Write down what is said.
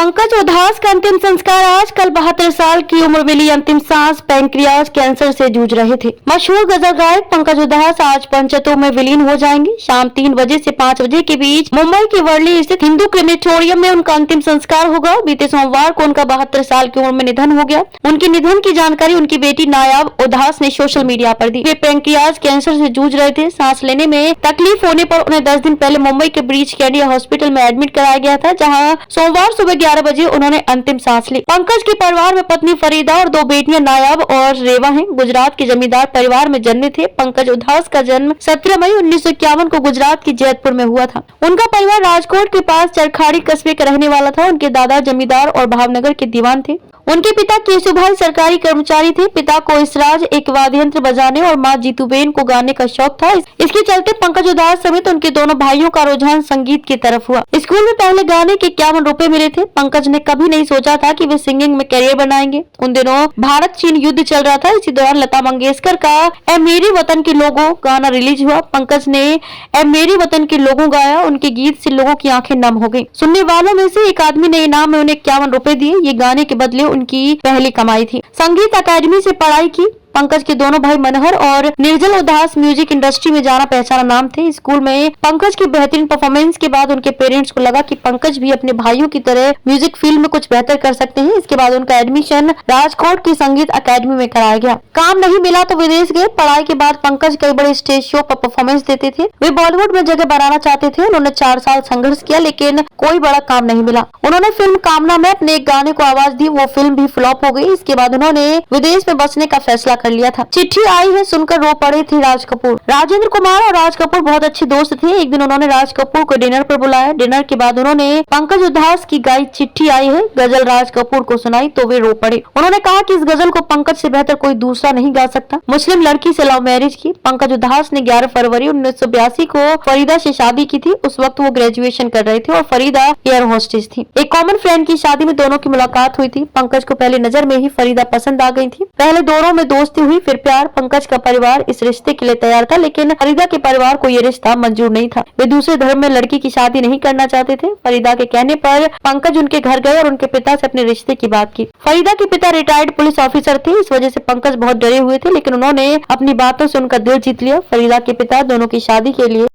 पंकज उधास का अंतिम संस्कार आज। कल 72 साल की उम्र मिली अंतिम सांस। पैंक्रियाज कैंसर से जूझ रहे थे। मशहूर गजल गायक पंकज उधास आज पंचतत्व में विलीन हो जाएंगे। शाम 3 बजे से 5 बजे के बीच मुंबई के वर्ली स्थित हिंदू क्रिमेटोरियम में उनका अंतिम संस्कार होगा। बीते सोमवार को उनका 72 साल की उम्र में निधन हो गया। उनके निधन की जानकारी उनकी बेटी नायाब उधास ने सोशल मीडिया पर दी। वे पैंक्रियाज कैंसर से जूझ रहे थे। सांस लेने में तकलीफ होने पर उन्हें 10 दिन पहले मुंबई के ब्रीच कैंडी हॉस्पिटल में एडमिट कराया गया था, जहाँ सोमवार सुबह 11 बजे उन्होंने अंतिम सांस ली। पंकज के परिवार में पत्नी फरीदा और 2 बेटियां नायाब और रेवा हैं। गुजरात के जमींदार परिवार में जन्मे थे। पंकज उधास का जन्म 17 मई 1951 को गुजरात के जैतपुर में हुआ था। उनका परिवार राजकोट के पास चरखाड़ी कस्बे का रहने वाला था। उनके दादा जमींदार और भावनगर के दीवान थे। उनके पिता केशुभाई सरकारी कर्मचारी थे। पिता को इसराज एक वाद्य यंत्र बजाने और माँ जीतूबेन को गाने का शौक था। इसके चलते पंकज उधास समेत उनके दोनों भाइयों का रुझान संगीत की तरफ हुआ। स्कूल में पहले गाने के 51 रुपए मिले थे। पंकज ने कभी नहीं सोचा था कि वे सिंगिंग में करियर बनाएंगे। उन दिनों भारत चीन युद्ध चल रहा था। इसी दौरान लता मंगेशकर का ए मेरे वतन के लोगों गाना रिलीज हुआ। पंकज ने ए मेरे वतन के लोगों गाया। उनके गीत से लोगों की आंखें नम हो गयी। सुनने वालों में से एक आदमी ने इनाम में उन्हें 51 रुपए दिए। ये गाने के बदले उनकी पहली कमाई थी। संगीत अकादमी से पढ़ाई की। पंकज के दोनों भाई मनोहर और निर्जल उधास म्यूजिक इंडस्ट्री में जाना पहचाना नाम थे। स्कूल में पंकज की बेहतरीन परफॉर्मेंस के बाद उनके पेरेंट्स को लगा कि पंकज भी अपने भाइयों की तरह म्यूजिक फील्ड में कुछ बेहतर कर सकते हैं। इसके बाद उनका एडमिशन राजकोट की संगीत अकादमी में कराया गया। काम नहीं मिला तो विदेश गए। पढ़ाई के बाद पंकज कई बड़े स्टेज शो पर परफॉर्मेंस देते थे। वे बॉलीवुड में जगह बनाना चाहते थे। उन्होंने 4 साल संघर्ष किया, लेकिन कोई बड़ा काम नहीं मिला। उन्होंने फिल्म कामना में अपने एक गाने को आवाज दी। वो फिल्म भी फ्लॉप हो गई। इसके बाद उन्होंने विदेश में बसने का फैसला कर लिया था। चिट्ठी आई है सुनकर रो पड़े थे राज कपूर। राजेंद्र कुमार और राज कपूर बहुत अच्छे दोस्त थे। एक दिन उन्होंने राज कपूर को डिनर पर बुलाया। डिनर के बाद उन्होंने पंकज उधास की गाई चिट्ठी आई है गजल राज कपूर को सुनाई तो वे रो पड़े। उन्होंने कहा कि इस गजल को पंकज से बेहतर कोई दूसरा नहीं गा सकता। मुस्लिम लड़की से लव मैरिज की। पंकज उधास ने 11 फरवरी 1982 को फरीदा से शादी की थी। उस वक्त वो ग्रेजुएशन कर रहे थे और फरीदा एयर होस्टेस थी। एक कॉमन फ्रेंड की शादी में दोनों की मुलाकात हुई थी। पंकज को पहले नजर में ही फरीदा पसंद आ गई थी। पहले दोनों में दोस्ती हुई, फिर प्यार। पंकज का परिवार इस रिश्ते के लिए तैयार था, लेकिन फरीदा के परिवार को ये रिश्ता मंजूर नहीं था। वे दूसरे धर्म में लड़की की शादी नहीं करना चाहते थे। फरीदा के कहने पर पंकज उनके घर गए और उनके पिता से अपने रिश्ते की बात की। फरीदा के पिता रिटायर्ड पुलिस ऑफिसर थे। इस वजह से पंकज बहुत डरे हुए थे, लेकिन उन्होंने अपनी बातों से उनका दिल जीत लिया। फरीदा के पिता दोनों की शादी के लिए